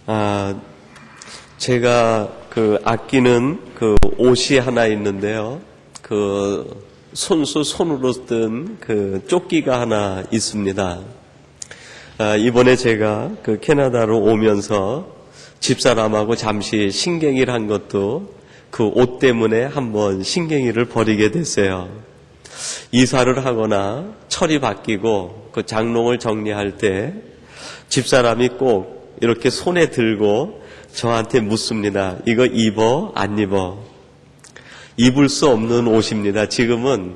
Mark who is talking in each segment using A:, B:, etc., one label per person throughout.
A: 아, 제가 아끼는 옷이 하나 있는데요. 손으로 뜬 조끼가 하나 있습니다. 이번에 제가 캐나다로 오면서 집사람하고 잠시 신경이를 한 것도 그 옷 때문에 한번 신경이를 벌이게 됐어요. 이사를 하거나 철이 바뀌고 장롱을 정리할 때 집사람이 꼭 이렇게 손에 들고 저한테 묻습니다. 이거 입어? 안 입어? 입을 수 없는 옷입니다. 지금은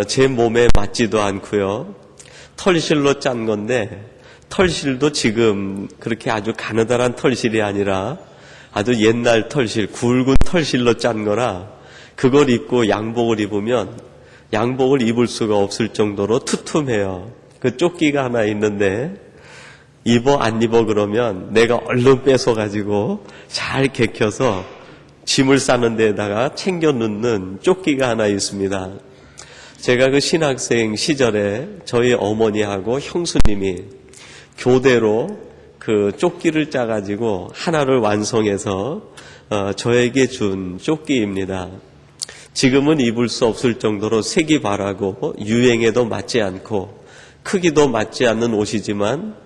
A: 제 몸에 맞지도 않고요. 털실로 짠 건데 털실도 지금 그렇게 아주 가느다란 털실이 아니라 아주 옛날 털실, 굵은 털실로 짠 거라 그걸 입고 양복을 입으면 양복을 입을 수가 없을 정도로 투툼해요. 그 조끼가 하나 있는데 입어 안 입어 그러면 내가 얼른 뺏어가지고 잘 개켜서 짐을 싸는 데다가 챙겨 넣는 조끼가 하나 있습니다. 제가 신학생 시절에 저희 어머니하고 형수님이 교대로 조끼를 짜가지고 하나를 완성해서 저에게 준 조끼입니다. 지금은 입을 수 없을 정도로 색이 바라고 유행에도 맞지 않고 크기도 맞지 않는 옷이지만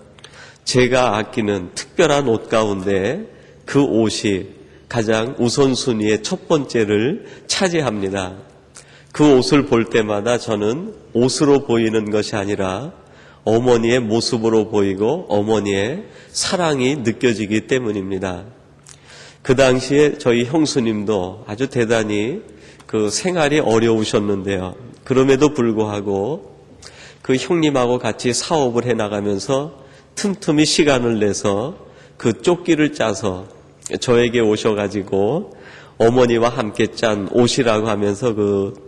A: 제가 아끼는 특별한 옷 가운데 그 옷이 가장 우선순위의 첫 번째를 차지합니다. 그 옷을 볼 때마다 저는 옷으로 보이는 것이 아니라 어머니의 모습으로 보이고 어머니의 사랑이 느껴지기 때문입니다. 그 당시에 저희 형수님도 아주 대단히 생활이 어려우셨는데요. 그럼에도 불구하고 그 형님하고 같이 사업을 해나가면서 틈틈이 시간을 내서 그 조끼를 짜서 저에게 오셔가지고 어머니와 함께 짠 옷이라고 하면서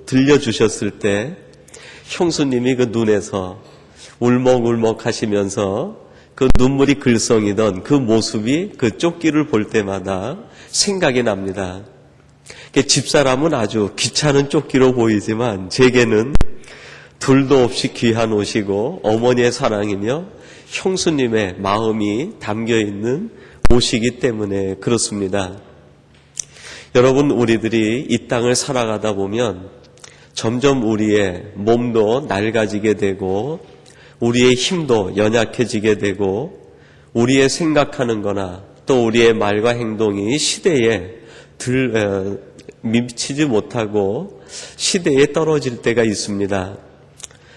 A: 들려주셨을 때 형수님이 눈에서 울먹울먹 하시면서 눈물이 글썽이던 그 모습이 조끼를 볼 때마다 생각이 납니다. 집사람은 아주 귀찮은 조끼로 보이지만 제게는 둘도 없이 귀한 옷이고 어머니의 사랑이며 형수님의 마음이 담겨있는 옷이기 때문에 그렇습니다. 여러분, 우리들이 이 땅을 살아가다 보면 점점 우리의 몸도 낡아지게 되고 우리의 힘도 연약해지게 되고 우리의 생각하는 거나 또 우리의 말과 행동이 시대에 미치지 못하고 시대에 떨어질 때가 있습니다.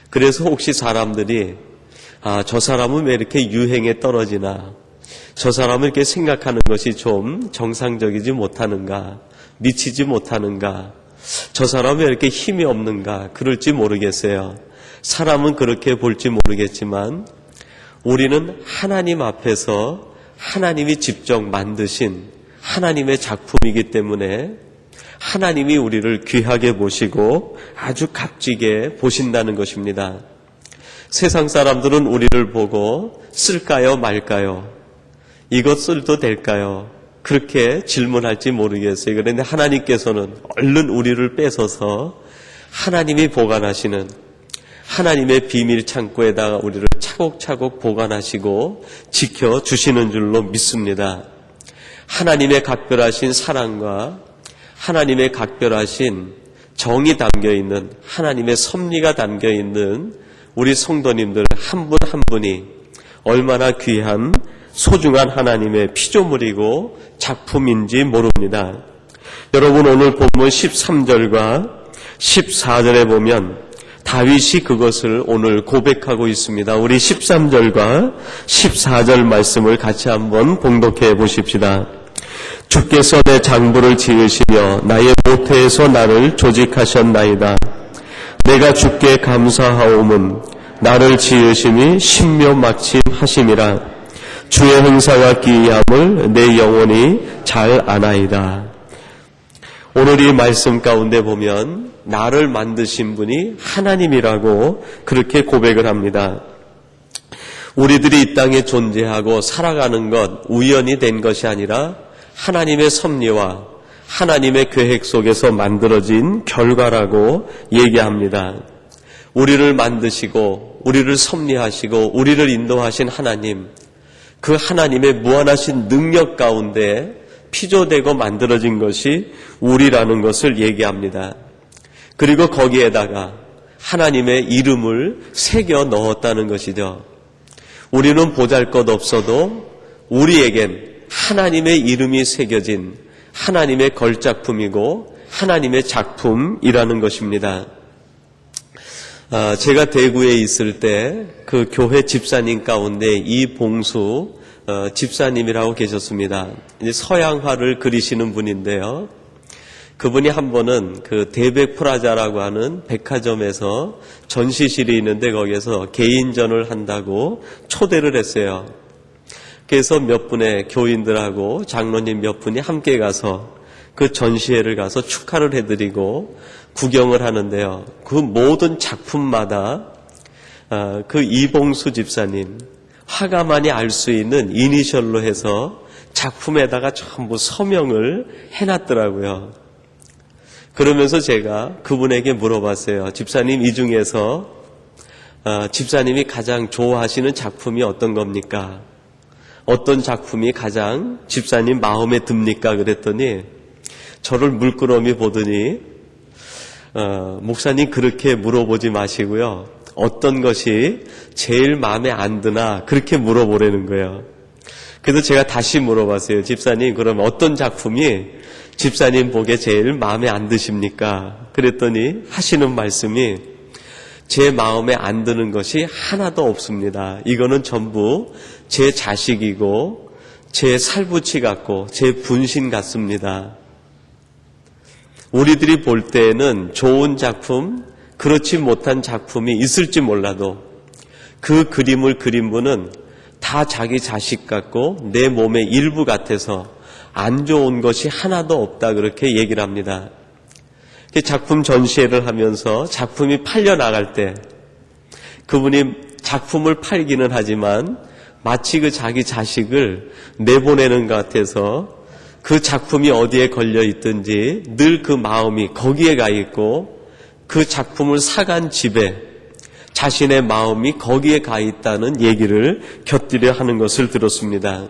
A: 그래서 혹시 사람들이 저 사람은 왜 이렇게 유행에 떨어지나, 저 사람은 이렇게 생각하는 것이 좀 정상적이지 못하는가, 미치지 못하는가, 저 사람은 왜 이렇게 힘이 없는가 그럴지 모르겠어요. 사람은 그렇게 볼지 모르겠지만 우리는 하나님 앞에서 하나님이 직접 만드신 하나님의 작품이기 때문에 하나님이 우리를 귀하게 보시고 아주 값지게 보신다는 것입니다. 세상 사람들은 우리를 보고 쓸까요 말까요? 이것 써도 될까요? 그렇게 질문할지 모르겠어요. 그런데 하나님께서는 얼른 우리를 뺏어서 하나님이 보관하시는 하나님의 비밀 창고에다가 우리를 차곡차곡 보관하시고 지켜주시는 줄로 믿습니다. 하나님의 각별하신 사랑과 하나님의 각별하신 정이 담겨있는 하나님의 섭리가 담겨있는 우리 성도님들 한 분 한 분이 얼마나 귀한 소중한 하나님의 피조물이고 작품인지 모릅니다. 여러분, 오늘 본문 13절과 14절에 보면 다윗이 그것을 오늘 고백하고 있습니다. 우리 13절과 14절 말씀을 같이 한번 봉독해 보십시다. 주께서 내 장부를 지으시며 나의 모태에서 나를 조직하셨나이다. 내가 주께 감사하오문 나를 지으심이 신묘막심하심이라. 주의 행사와 기이함을 내 영혼이 잘 아나이다. 오늘 이 말씀 가운데 보면 나를 만드신 분이 하나님이라고 그렇게 고백을 합니다. 우리들이 이 땅에 존재하고 살아가는 것 우연이 된 것이 아니라 하나님의 섭리와 하나님의 계획 속에서 만들어진 결과라고 얘기합니다. 우리를 만드시고 우리를 섭리하시고 우리를 인도하신 하나님, 그 하나님의 무한하신 능력 가운데 피조되고 만들어진 것이 우리라는 것을 얘기합니다. 그리고 거기에다가 하나님의 이름을 새겨 넣었다는 것이죠. 우리는 보잘것없어도 우리에겐 하나님의 이름이 새겨진 하나님의 걸작품이고 하나님의 작품이라는 것입니다. 제가 대구에 있을 때 그 교회 집사님 가운데 이봉수 집사님이라고 계셨습니다. 이제 서양화를 그리시는 분인데요. 그분이 한 번은 그 대백 프라자라고 하는 백화점에서 전시실이 있는데 거기에서 개인전을 한다고 초대를 했어요. 그래서 몇 분의 교인들하고 장로님 몇 분이 함께 가서 그 전시회를 가서 축하를 해드리고 구경을 하는데요. 그 모든 작품마다 그 이봉수 집사님 화가만이 알 수 있는 이니셜로 해서 작품에다가 전부 서명을 해놨더라고요. 그러면서 제가 그분에게 물어봤어요. 집사님, 이 중에서 집사님이 가장 좋아하시는 작품이 어떤 겁니까? 어떤 작품이 가장 집사님 마음에 듭니까? 그랬더니 저를 물끄러미 보더니 목사님 그렇게 물어보지 마시고요. 어떤 것이 제일 마음에 안 드나 그렇게 물어보라는 거예요. 그래서 제가 다시 물어봤어요. 집사님, 그럼 어떤 작품이 집사님 보기에 제일 마음에 안 드십니까? 그랬더니 하시는 말씀이 제 마음에 안 드는 것이 하나도 없습니다. 이거는 전부 제 자식이고 제 살부치 같고 제 분신 같습니다. 우리들이 볼 때에는 좋은 작품, 그렇지 못한 작품이 있을지 몰라도 그 그림을 그린 분은 다 자기 자식 같고 내 몸의 일부 같아서 안 좋은 것이 하나도 없다 그렇게 얘기를 합니다. 작품 전시회를 하면서 작품이 팔려나갈 때 그분이 작품을 팔기는 하지만 마치 그 자기 자식을 내보내는 것 같아서 그 작품이 어디에 걸려 있든지 늘 그 마음이 거기에 가 있고 그 작품을 사간 집에 자신의 마음이 거기에 가 있다는 얘기를 곁들여 하는 것을 들었습니다.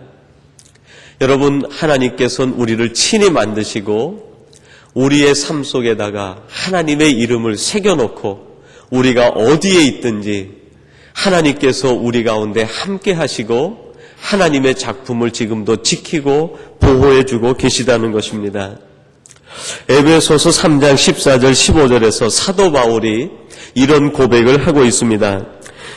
A: 여러분, 하나님께서는 우리를 친히 만드시고 우리의 삶 속에다가 하나님의 이름을 새겨놓고 우리가 어디에 있든지 하나님께서 우리 가운데 함께 하시고 하나님의 작품을 지금도 지키고 보호해주고 계시다는 것입니다. 에베소서 3장 14절 15절에서 사도 바울이 이런 고백을 하고 있습니다.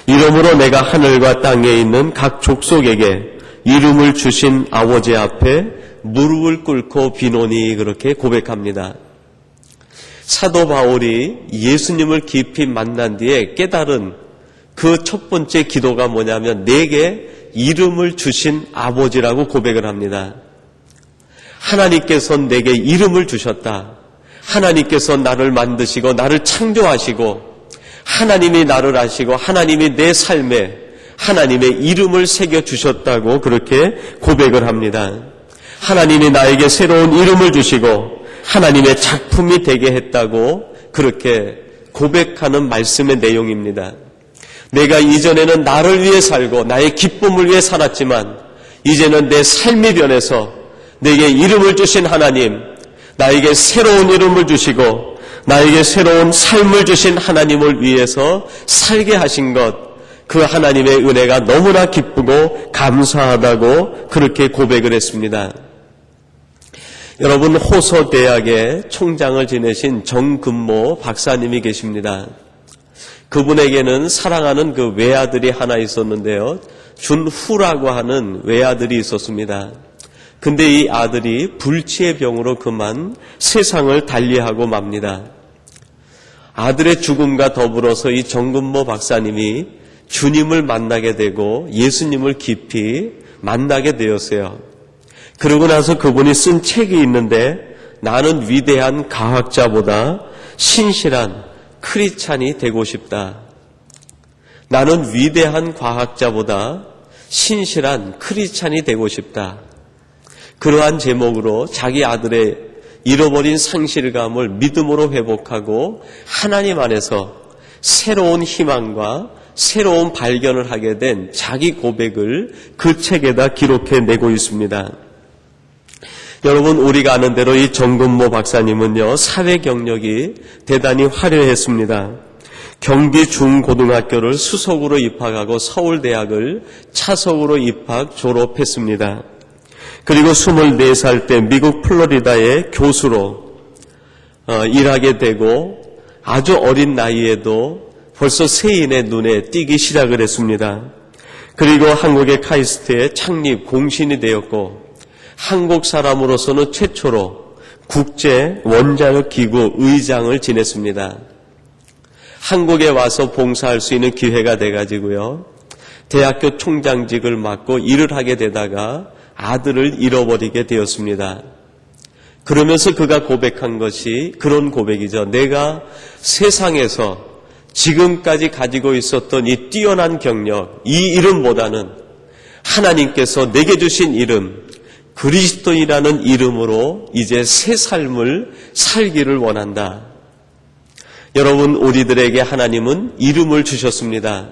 A: 이러므로 내가 하늘과 땅에 있는 각 족속에게 이름을 주신 아버지 앞에 무릎을 꿇고 비노니 그렇게 고백합니다. 사도 바울이 예수님을 깊이 만난 뒤에 깨달은 그 첫 번째 기도가 뭐냐면 내게 이름을 주신 아버지라고 고백을 합니다. 하나님께서 내게 이름을 주셨다. 하나님께서 나를 만드시고 나를 창조하시고 하나님이 나를 아시고 하나님이 내 삶에 하나님의 이름을 새겨주셨다고 그렇게 고백을 합니다. 하나님이 나에게 새로운 이름을 주시고 하나님의 작품이 되게 했다고 그렇게 고백하는 말씀의 내용입니다. 내가 이전에는 나를 위해 살고 나의 기쁨을 위해 살았지만 이제는 내 삶이 변해서 내게 이름을 주신 하나님, 나에게 새로운 이름을 주시고 나에게 새로운 삶을 주신 하나님을 위해서 살게 하신 것, 그 하나님의 은혜가 너무나 기쁘고 감사하다고 그렇게 고백을 했습니다. 여러분, 호서대학의 총장을 지내신 정근모 박사님이 계십니다. 그분에게는 사랑하는 그 외아들이 하나 있었는데요. 준후라고 하는 외아들이 있었습니다. 근데 이 아들이 불치의 병으로 그만 세상을 달리하고 맙니다. 아들의 죽음과 더불어서 이 정근모 박사님이 주님을 만나게 되고 예수님을 깊이 만나게 되었어요. 그러고 나서 그분이 쓴 책이 있는데 나는 위대한 과학자보다 신실한 크리스찬이 되고 싶다. 나는 위대한 과학자보다 신실한 크리스찬이 되고 싶다. 그러한 제목으로 자기 아들의 잃어버린 상실감을 믿음으로 회복하고 하나님 안에서 새로운 희망과 새로운 발견을 하게 된 자기 고백을 그 책에다 기록해내고 있습니다. 여러분, 우리가 아는 대로 이 정근모 박사님은요, 사회 경력이 대단히 화려했습니다. 경기 중고등학교를 수석으로 입학하고 서울대학을 차석으로 입학 졸업했습니다. 그리고 24살 때 미국 플로리다의 교수로 일하게 되고 아주 어린 나이에도 벌써 세인의 눈에 띄기 시작을 했습니다. 그리고 한국의 카이스트의 창립 공신이 되었고 한국 사람으로서는 최초로 국제 원자력 기구 의장을 지냈습니다. 한국에 와서 봉사할 수 있는 기회가 돼가지고요, 대학교 총장직을 맡고 일을 하게 되다가 아들을 잃어버리게 되었습니다. 그러면서 그가 고백한 것이 그런 고백이죠. 내가 세상에서 지금까지 가지고 있었던 이 뛰어난 경력, 이 이름보다는 하나님께서 내게 주신 이름, 그리스도인이라는 이름으로 이제 새 삶을 살기를 원한다. 여러분, 우리들에게 하나님은 이름을 주셨습니다.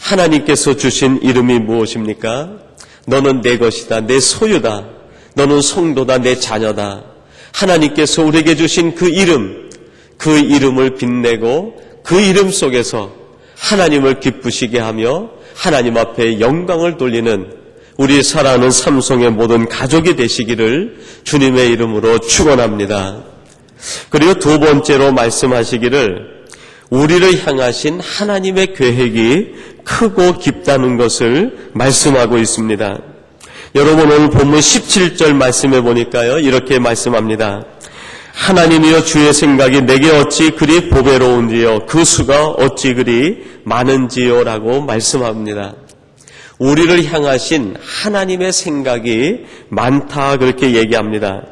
A: 하나님께서 주신 이름이 무엇입니까? 너는 내 것이다, 내 소유다. 너는 성도다, 내 자녀다. 하나님께서 우리에게 주신 그 이름을 빛내고 그 이름 속에서 하나님을 기쁘시게 하며 하나님 앞에 영광을 돌리는 우리 사랑하는 삼성의 모든 가족이 되시기를 주님의 이름으로 축원합니다. 그리고 두 번째로 말씀하시기를 우리를 향하신 하나님의 계획이 크고 깊다는 것을 말씀하고 있습니다. 여러분, 오늘 본문 17절 말씀해 보니까요, 이렇게 말씀합니다. 하나님이여, 주의 생각이 내게 어찌 그리 보배로운지요, 그 수가 어찌 그리 많은지요 라고 말씀합니다. 우리를 향하신 하나님의 생각이 많다, 그렇게 얘기합니다.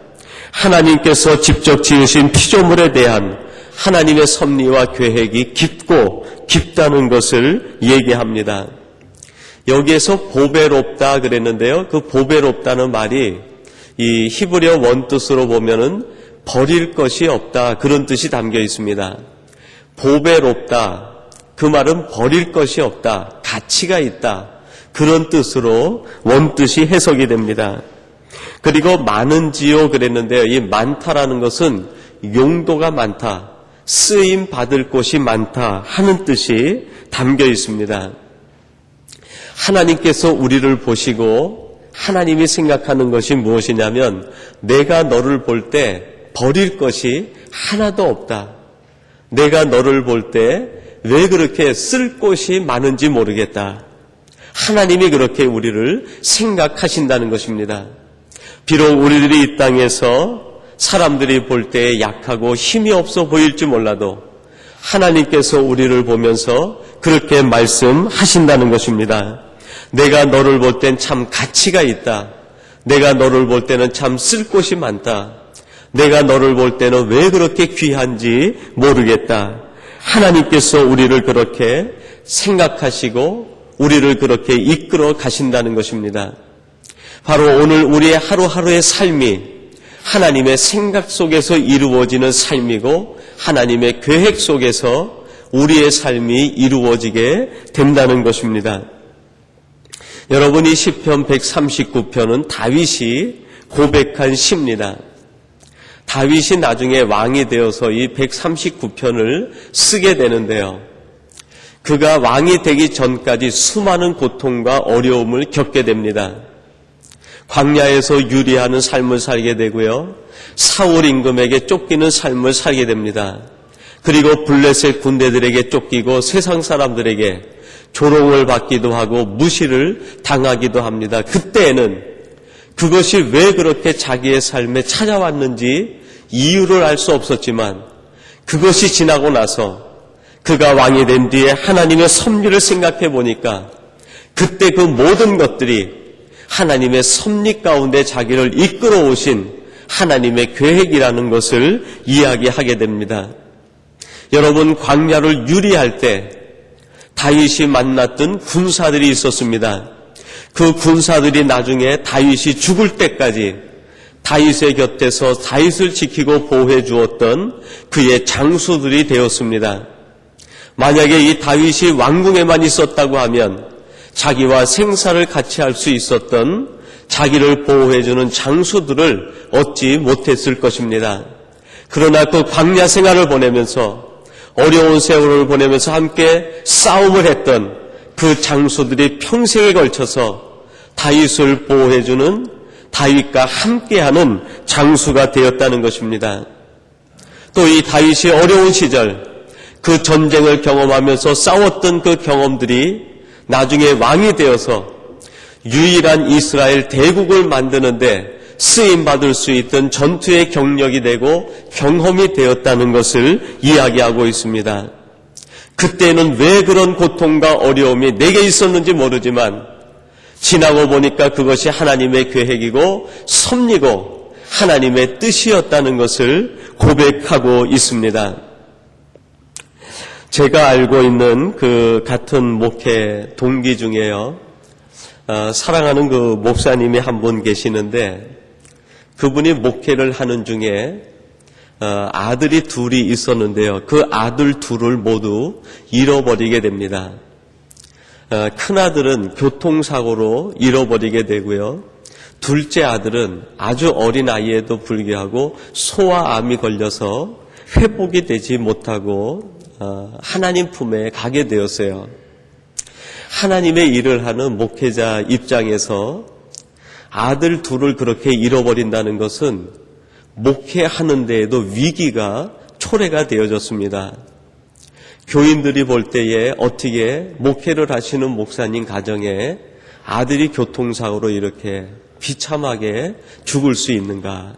A: 하나님께서 직접 지으신 피조물에 대한 하나님의 섭리와 계획이 깊고 깊다는 것을 얘기합니다. 여기에서 보배롭다 그랬는데요, 그 보배롭다는 말이 이 히브리어 원뜻으로 보면은 버릴 것이 없다, 그런 뜻이 담겨 있습니다. 보배롭다, 그 말은 버릴 것이 없다, 가치가 있다, 그런 뜻으로 원뜻이 해석이 됩니다. 그리고 많은지요 그랬는데요, 이 많다라는 것은 용도가 많다, 쓰임 받을 곳이 많다 하는 뜻이 담겨 있습니다. 하나님께서 우리를 보시고 하나님이 생각하는 것이 무엇이냐면, 내가 너를 볼 때 버릴 것이 하나도 없다. 내가 너를 볼 때 왜 그렇게 쓸 곳이 많은지 모르겠다. 하나님이 그렇게 우리를 생각하신다는 것입니다. 비록 우리들이 이 땅에서 사람들이 볼 때 약하고 힘이 없어 보일지 몰라도 하나님께서 우리를 보면서 그렇게 말씀하신다는 것입니다. 내가 너를 볼 땐 참 가치가 있다. 내가 너를 볼 때는 참 쓸 곳이 많다. 내가 너를 볼 때는 왜 그렇게 귀한지 모르겠다. 하나님께서 우리를 그렇게 생각하시고 우리를 그렇게 이끌어 가신다는 것입니다. 바로 오늘 우리의 하루하루의 삶이 하나님의 생각 속에서 이루어지는 삶이고 하나님의 계획 속에서 우리의 삶이 이루어지게 된다는 것입니다. 여러분, 이 시편 139편은 다윗이 고백한 시입니다. 다윗이 나중에 왕이 되어서 이 139편을 쓰게 되는데요, 그가 왕이 되기 전까지 수많은 고통과 어려움을 겪게 됩니다. 광야에서 유리하는 삶을 살게 되고요, 사울 임금에게 쫓기는 삶을 살게 됩니다. 그리고 블레셋 군대들에게 쫓기고 세상 사람들에게 조롱을 받기도 하고 무시를 당하기도 합니다. 그때에는 그것이 왜 그렇게 자기의 삶에 찾아왔는지 이유를 알 수 없었지만, 그것이 지나고 나서 그가 왕이 된 뒤에 하나님의 섭리를 생각해 보니까 그때 그 모든 것들이 하나님의 섭리 가운데 자기를 이끌어 오신 하나님의 계획이라는 것을 이야기하게 됩니다. 여러분, 광야를 유리할 때 다윗이 만났던 군사들이 있었습니다. 그 군사들이 나중에 다윗이 죽을 때까지 다윗의 곁에서 다윗을 지키고 보호해 주었던 그의 장수들이 되었습니다. 만약에 이 다윗이 왕궁에만 있었다고 하면 자기와 생사를 같이 할 수 있었던 자기를 보호해주는 장수들을 얻지 못했을 것입니다. 그러나 그 광야 생활을 보내면서 어려운 세월을 보내면서 함께 싸움을 했던 그 장수들이 평생에 걸쳐서 다윗을 보호해주는 다윗과 함께하는 장수가 되었다는 것입니다. 또 이 다윗이 어려운 시절 그 전쟁을 경험하면서 싸웠던 그 경험들이 나중에 왕이 되어서 유일한 이스라엘 대국을 만드는데 쓰임받을 수 있던 전투의 경력이 되고 경험이 되었다는 것을 이야기하고 있습니다. 그때는 왜 그런 고통과 어려움이 내게 있었는지 모르지만 지나고 보니까 그것이 하나님의 계획이고 섭리고 하나님의 뜻이었다는 것을 고백하고 있습니다. 제가 알고 있는 그 같은 목회 동기 중에요, 사랑하는 그 목사님이 한 분 계시는데 그분이 목회를 하는 중에 아들이 둘이 있었는데요. 그 아들 둘을 모두 잃어버리게 됩니다. 큰아들은 교통사고로 잃어버리게 되고요. 둘째 아들은 아주 어린 나이에도 불구하고 소아암이 걸려서 회복이 되지 못하고 하나님 품에 가게 되었어요. 하나님의 일을 하는 목회자 입장에서 아들 둘을 그렇게 잃어버린다는 것은 목회하는 데에도 위기가 초래가 되어졌습니다. 교인들이 볼 때에 어떻게 목회를 하시는 목사님 가정에 아들이 교통사고로 이렇게 비참하게 죽을 수 있는가?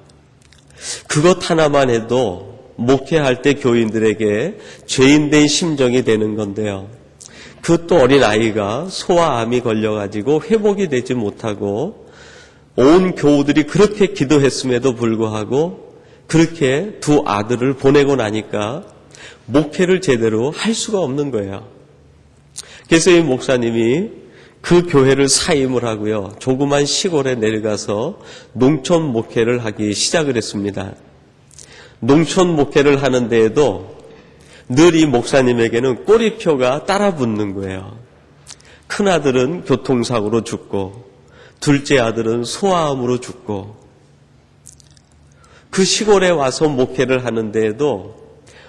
A: 그것 하나만 해도 목회할 때 교인들에게 죄인된 심정이 되는 건데요. 그 또 어린 아이가 소아암이 걸려가지고 회복이 되지 못하고 온 교우들이 그렇게 기도했음에도 불구하고 그렇게 두 아들을 보내고 나니까 목회를 제대로 할 수가 없는 거예요. 그래서 이 목사님이 그 교회를 사임을 하고요. 조그만 시골에 내려가서 농촌 목회를 하기 시작을 했습니다. 농촌 목회를 하는 데에도 늘 이 목사님에게는 꼬리표가 따라붙는 거예요. 큰아들은 교통사고로 죽고 둘째 아들은 소아암으로 죽고 그 시골에 와서 목회를 하는 데에도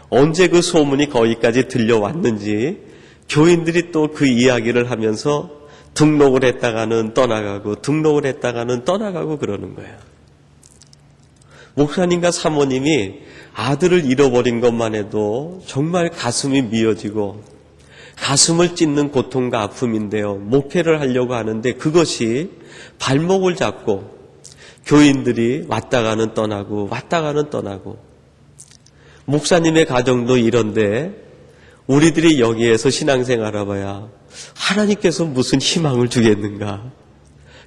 A: 언제 그 소문이 거기까지 들려왔는지 교인들이 또 그 이야기를 하면서 등록을 했다가는 떠나가고 등록을 했다가는 떠나가고 그러는 거예요. 목사님과 사모님이 아들을 잃어버린 것만 해도 정말 가슴이 미어지고 가슴을 찢는 고통과 아픔인데요. 목회를 하려고 하는데 그것이 발목을 잡고 교인들이 왔다가는 떠나고 왔다가는 떠나고 목사님의 가정도 이런데 우리들이 여기에서 신앙생활 해봐야 하나님께서 무슨 희망을 주겠는가.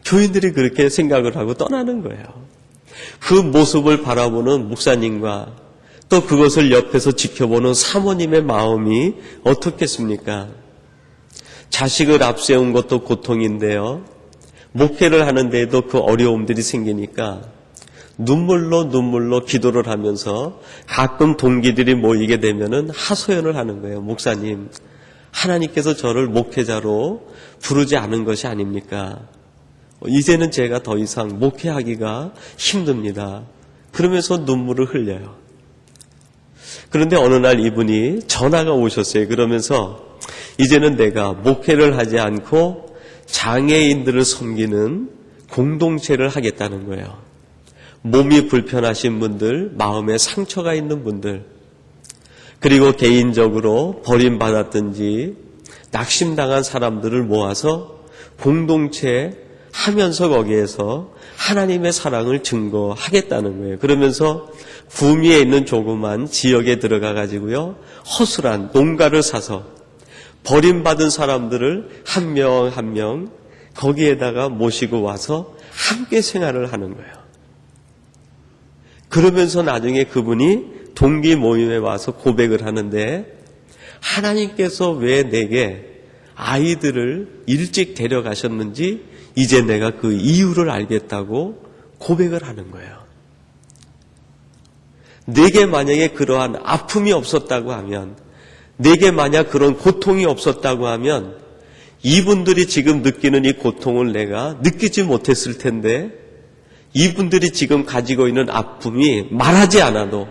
A: 교인들이 그렇게 생각을 하고 떠나는 거예요. 그 모습을 바라보는 목사님과 또 그것을 옆에서 지켜보는 사모님의 마음이 어떻겠습니까? 자식을 앞세운 것도 고통인데요. 목회를 하는데도 그 어려움들이 생기니까 눈물로 기도를 하면서 가끔 동기들이 모이게 되면은 하소연을 하는 거예요. 목사님, 하나님께서 저를 목회자로 부르지 않은 것이 아닙니까? 이제는 제가 더 이상 목회하기가 힘듭니다. 그러면서 눈물을 흘려요. 그런데 어느 날 이분이 전화가 오셨어요. 그러면서 이제는 내가 목회를 하지 않고 장애인들을 섬기는 공동체를 하겠다는 거예요. 몸이 불편하신 분들, 마음에 상처가 있는 분들, 그리고 개인적으로 버림받았든지 낙심당한 사람들을 모아서 공동체 하면서 거기에서 하나님의 사랑을 증거하겠다는 거예요. 그러면서 구미에 있는 조그만 지역에 들어가 가지고요, 허술한 농가를 사서 버림받은 사람들을 한 명 한 명 거기에다가 모시고 와서 함께 생활을 하는 거예요. 그러면서 나중에 그분이 동기 모임에 와서 고백을 하는데, 하나님께서 왜 내게 아이들을 일찍 데려가셨는지 이제 내가 그 이유를 알겠다고 고백을 하는 거예요. 내게 만약에 그러한 아픔이 없었다고 하면 내게 만약 그런 고통이 없었다고 하면 이분들이 지금 느끼는 이 고통을 내가 느끼지 못했을 텐데, 이분들이 지금 가지고 있는 아픔이 말하지 않아도,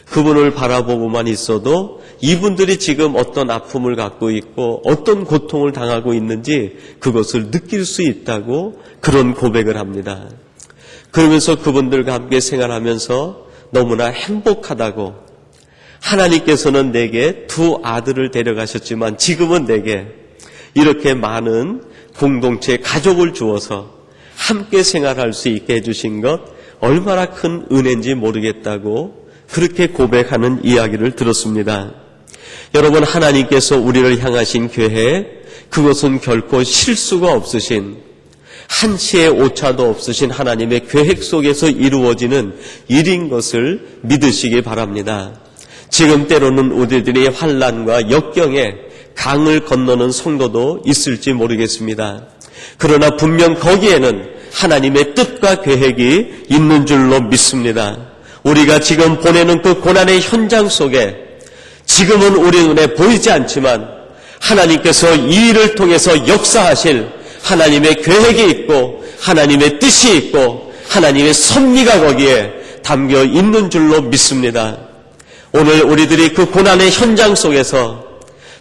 A: 그분을 바라보고만 있어도 이분들이 지금 어떤 아픔을 갖고 있고 어떤 고통을 당하고 있는지 그것을 느낄 수 있다고 그런 고백을 합니다. 그러면서 그분들과 함께 생활하면서 너무나 행복하다고, 하나님께서는 내게 두 아들을 데려가셨지만 지금은 내게 이렇게 많은 공동체 가족을 주어서 함께 생활할 수 있게 해주신 것 얼마나 큰 은혜인지 모르겠다고 그렇게 고백하는 이야기를 들었습니다. 여러분, 하나님께서 우리를 향하신 계획, 그것은 결코 실수가 없으신, 한치의 오차도 없으신 하나님의 계획 속에서 이루어지는 일인 것을 믿으시기 바랍니다. 지금 때로는 우리들이 환난과 역경에 강을 건너는 성도도 있을지 모르겠습니다. 그러나 분명 거기에는 하나님의 뜻과 계획이 있는 줄로 믿습니다. 우리가 지금 보내는 그 고난의 현장 속에 지금은 우리 눈에 보이지 않지만 하나님께서 이 일을 통해서 역사하실 하나님의 계획이 있고 하나님의 뜻이 있고 하나님의 섭리가 거기에 담겨 있는 줄로 믿습니다. 오늘 우리들이 그 고난의 현장 속에서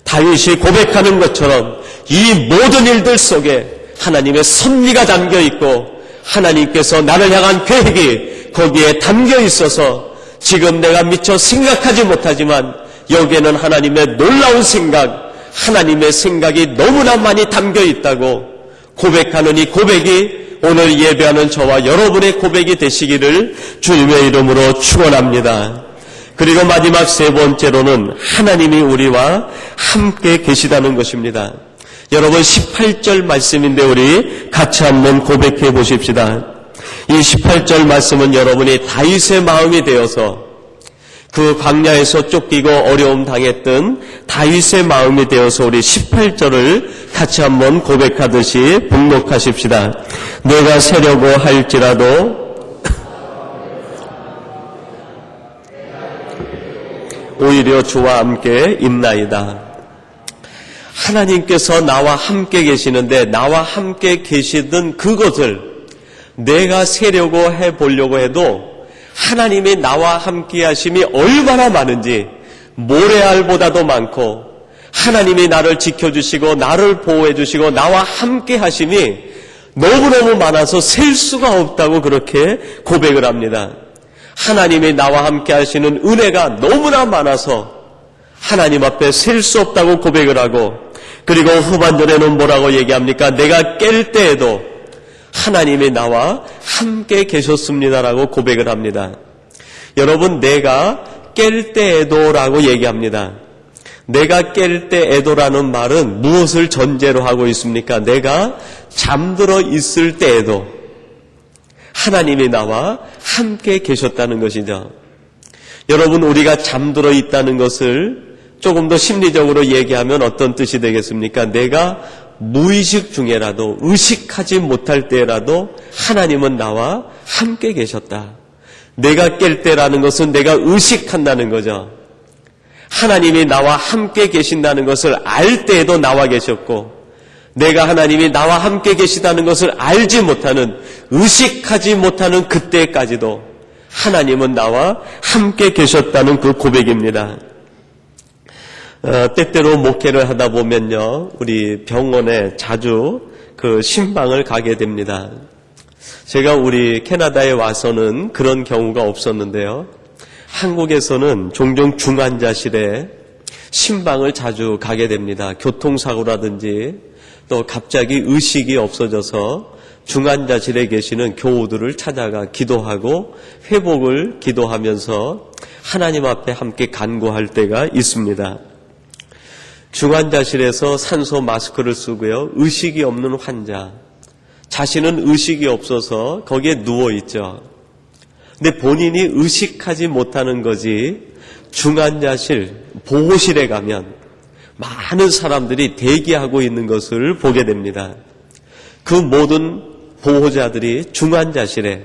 A: 다윗이 고백하는 것처럼 이 모든 일들 속에 하나님의 섭리가 담겨 있고 하나님께서 나를 향한 계획이 거기에 담겨 있어서 지금 내가 미처 생각하지 못하지만 여기에는 하나님의 놀라운 생각, 하나님의 생각이 너무나 많이 담겨 있다고 고백하는 이 고백이 오늘 예배하는 저와 여러분의 고백이 되시기를 주님의 이름으로 축원합니다. 그리고 마지막 세 번째로는 하나님이 우리와 함께 계시다는 것입니다. 여러분, 18절 말씀인데 우리 같이 한번 고백해 보십시다. 이 18절 말씀은 여러분이 다윗의 마음이 되어서 그 광야에서 쫓기고 어려움 당했던 다윗의 마음이 되어서 우리 18절을 같이 한번 고백하듯이 봉독하십시다. 내가 세려고 할지라도 오히려 주와 함께 있나이다. 하나님께서 나와 함께 계시는데 나와 함께 계시던 그것을 내가 세려고 해보려고 해도 하나님이 나와 함께 하심이 얼마나 많은지, 모래알보다도 많고 하나님이 나를 지켜주시고 나를 보호해주시고 나와 함께 하심이 너무너무 많아서 셀 수가 없다고 그렇게 고백을 합니다. 하나님이 나와 함께 하시는 은혜가 너무나 많아서 하나님 앞에 셀 수 없다고 고백을 하고, 그리고 후반절에는 뭐라고 얘기합니까? 내가 깰 때에도 하나님이 나와 함께 계셨습니다라고 고백을 합니다. 여러분, 내가 깰 때에도라고 얘기합니다. 내가 깰 때에도라는 말은 무엇을 전제로 하고 있습니까? 내가 잠들어 있을 때에도 하나님이 나와 함께 계셨다는 것이죠. 여러분, 우리가 잠들어 있다는 것을 조금 더 심리적으로 얘기하면 어떤 뜻이 되겠습니까? 내가 무의식 중에라도, 의식하지 못할 때라도 하나님은 나와 함께 계셨다. 내가 깰 때라는 것은 내가 의식한다는 거죠. 하나님이 나와 함께 계신다는 것을 알 때에도 나와 계셨고, 내가 하나님이 나와 함께 계시다는 것을 알지 못하는, 의식하지 못하는 그때까지도 하나님은 나와 함께 계셨다는 그 고백입니다. 때때로 목회를 하다 보면요, 우리 병원에 자주 그 신방을 가게 됩니다. 제가 우리 캐나다에 와서는 그런 경우가 없었는데요, 한국에서는 종종 중환자실에 신방을 자주 가게 됩니다. 교통사고라든지 또 갑자기 의식이 없어져서 중환자실에 계시는 교우들을 찾아가 기도하고 회복을 기도하면서 하나님 앞에 함께 간구할 때가 있습니다. 중환자실에서 산소 마스크를 쓰고요, 의식이 없는 환자, 자신은 의식이 없어서 거기에 누워있죠. 근데 본인이 의식하지 못하는 거지, 중환자실, 보호실에 가면 많은 사람들이 대기하고 있는 것을 보게 됩니다. 그 모든 보호자들이 중환자실에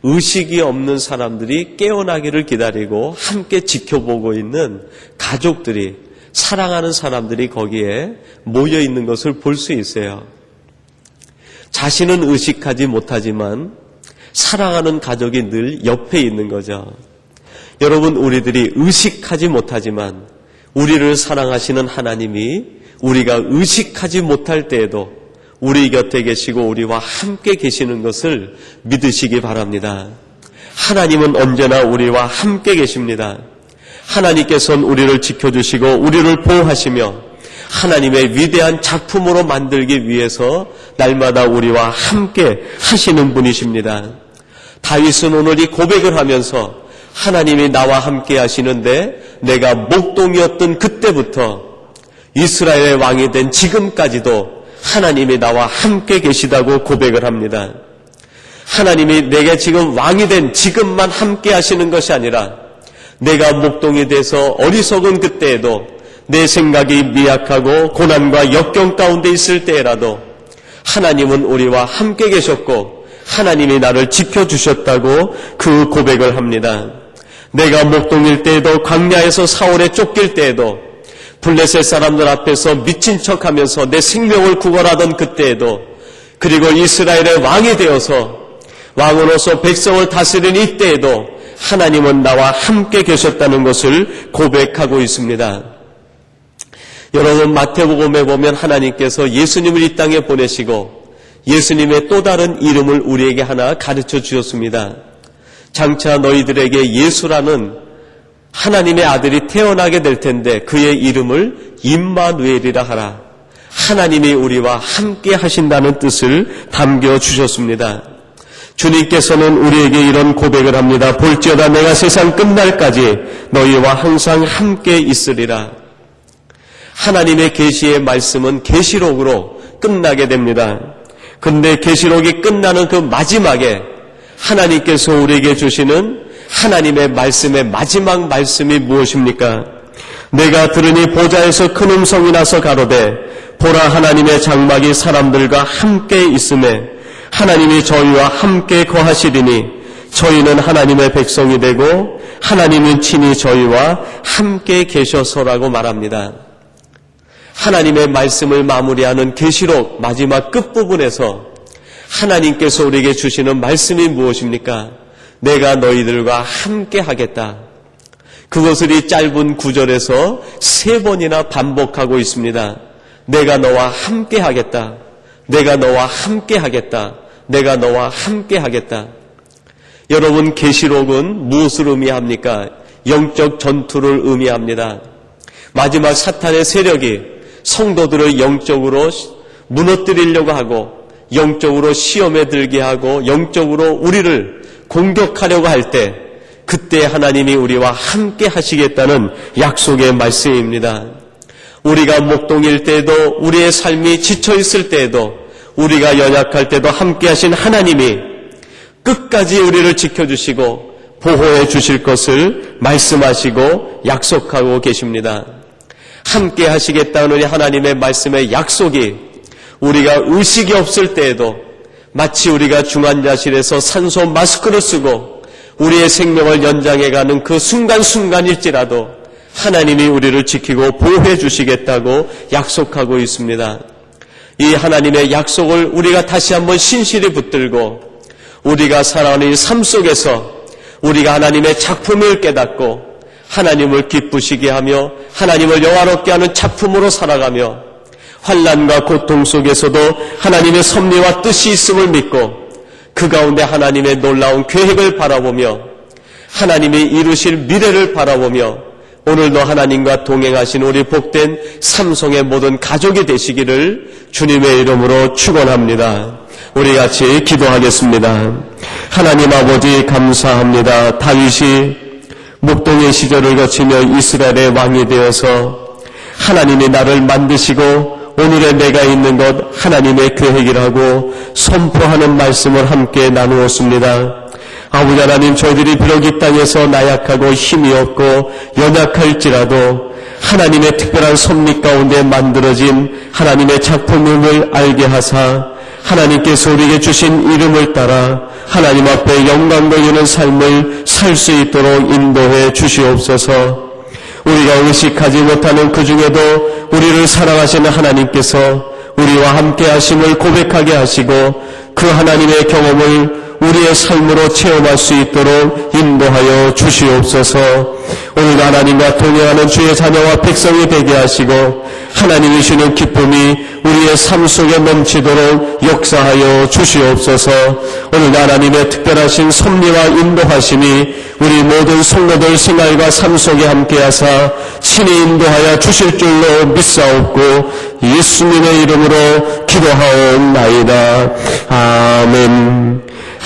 A: 의식이 없는 사람들이 깨어나기를 기다리고 함께 지켜보고 있는 가족들이 사랑하는 사람들이 거기에 모여 있는 것을 볼 수 있어요. 자신은 의식하지 못하지만 사랑하는 가족이 늘 옆에 있는 거죠. 여러분, 우리들이 의식하지 못하지만 우리를 사랑하시는 하나님이 우리가 의식하지 못할 때에도 우리 곁에 계시고 우리와 함께 계시는 것을 믿으시기 바랍니다. 하나님은 언제나 우리와 함께 계십니다. 하나님께서는 우리를 지켜주시고 우리를 보호하시며 하나님의 위대한 작품으로 만들기 위해서 날마다 우리와 함께 하시는 분이십니다. 다윗은 오늘 이 고백을 하면서 하나님이 나와 함께 하시는데 내가 목동이었던 그때부터 이스라엘의 왕이 된 지금까지도 하나님이 나와 함께 계시다고 고백을 합니다. 하나님이 내게 지금 왕이 된 지금만 함께 하시는 것이 아니라 내가 목동이 돼서 어리석은 그때에도 내 생각이 미약하고 고난과 역경 가운데 있을 때라도 하나님은 우리와 함께 계셨고 하나님이 나를 지켜주셨다고 그 고백을 합니다. 내가 목동일 때에도 광야에서 사울에 쫓길 때에도 블레셋 사람들 앞에서 미친 척하면서 내 생명을 구걸하던 그때에도 그리고 이스라엘의 왕이 되어서 왕으로서 백성을 다스린 이때에도 하나님은 나와 함께 계셨다는 것을 고백하고 있습니다. 여러분, 마태복음에 보면 하나님께서 예수님을 이 땅에 보내시고 예수님의 또 다른 이름을 우리에게 하나 가르쳐 주셨습니다. 장차 너희들에게 예수라는 하나님의 아들이 태어나게 될 텐데 그의 이름을 임마누엘이라 하라. 하나님이 우리와 함께 하신다는 뜻을 담겨주셨습니다. 주님께서는 우리에게 이런 고백을 합니다. 볼지어다 내가 세상 끝날까지 너희와 항상 함께 있으리라. 하나님의 계시의 말씀은 계시록으로 끝나게 됩니다. 그런데 계시록이 끝나는 그 마지막에 하나님께서 우리에게 주시는 하나님의 말씀의 마지막 말씀이 무엇입니까? 내가 들으니 보좌에서 큰 음성이 나서 가로되 보라 하나님의 장막이 사람들과 함께 있음에 하나님이 저희와 함께 거하시리니 저희는 하나님의 백성이 되고 하나님은 친히 저희와 함께 계셔서라고 말합니다. 하나님의 말씀을 마무리하는 계시록 마지막 끝부분에서 하나님께서 우리에게 주시는 말씀이 무엇입니까? 내가 너희들과 함께 하겠다. 그것을 이 짧은 구절에서 3번이나 반복하고 있습니다. 내가 너와 함께 하겠다. 내가 너와 함께 하겠다. 내가 너와 함께 하겠다. 여러분, 계시록은 무엇을 의미합니까? 영적 전투를 의미합니다. 마지막 사탄의 세력이 성도들을 영적으로 무너뜨리려고 하고 영적으로 시험에 들게 하고 영적으로 우리를 공격하려고 할 때 그때 하나님이 우리와 함께 하시겠다는 약속의 말씀입니다. 우리가 목동일 때에도 우리의 삶이 지쳐있을 때에도 우리가 연약할 때도 함께 하신 하나님이 끝까지 우리를 지켜주시고 보호해 주실 것을 말씀하시고 약속하고 계십니다. 함께 하시겠다는 하나님의 말씀의 약속이 우리가 의식이 없을 때에도 마치 우리가 중환자실에서 산소 마스크를 쓰고 우리의 생명을 연장해가는 그 순간순간일지라도 하나님이 우리를 지키고 보호해 주시겠다고 약속하고 있습니다. 이 하나님의 약속을 우리가 다시 한번 신실히 붙들고 우리가 살아가는 이 삶 속에서 우리가 하나님의 작품을 깨닫고 하나님을 기쁘시게 하며 하나님을 영화롭게 하는 작품으로 살아가며 환난과 고통 속에서도 하나님의 섭리와 뜻이 있음을 믿고 그 가운데 하나님의 놀라운 계획을 바라보며 하나님이 이루실 미래를 바라보며 오늘도 하나님과 동행하신 우리 복된 삼성의 모든 가족이 되시기를 주님의 이름으로 축원합니다. 우리 같이 기도하겠습니다. 하나님 아버지 감사합니다. 다윗이 목동의 시절을 거치며 이스라엘의 왕이 되어서 하나님이 나를 만드시고 오늘의 내가 있는 것 하나님의 계획이라고 선포하는 말씀을 함께 나누었습니다. 아버지 하나님, 저희들이 비록 이 땅에서 나약하고 힘이 없고 연약할지라도 하나님의 특별한 섭리 가운데 만들어진 하나님의 작품임을 알게 하사 하나님께서 우리에게 주신 이름을 따라 하나님 앞에 영광 돌리는 삶을 살 수 있도록 인도해 주시옵소서.
B: 우리가 의식하지 못하는 그 중에도 우리를 사랑하시는 하나님께서 우리와 함께 하심을 고백하게 하시고 그 하나님의 경험을 우리의 삶으로 체험할 수 있도록 인도하여 주시옵소서. 오늘 하나님과 동행하는 주의 자녀와 백성이 되게 하시고 하나님이 주는 기쁨이 우리의 삶 속에 넘치도록 역사하여 주시옵소서. 오늘 하나님의 특별하신 섭리와 인도하심이 우리 모든 성도들 생활과 삶 속에 함께하사 친히 인도하여 주실 줄로 믿사옵고 예수님의 이름으로 기도하옵나이다. 아멘.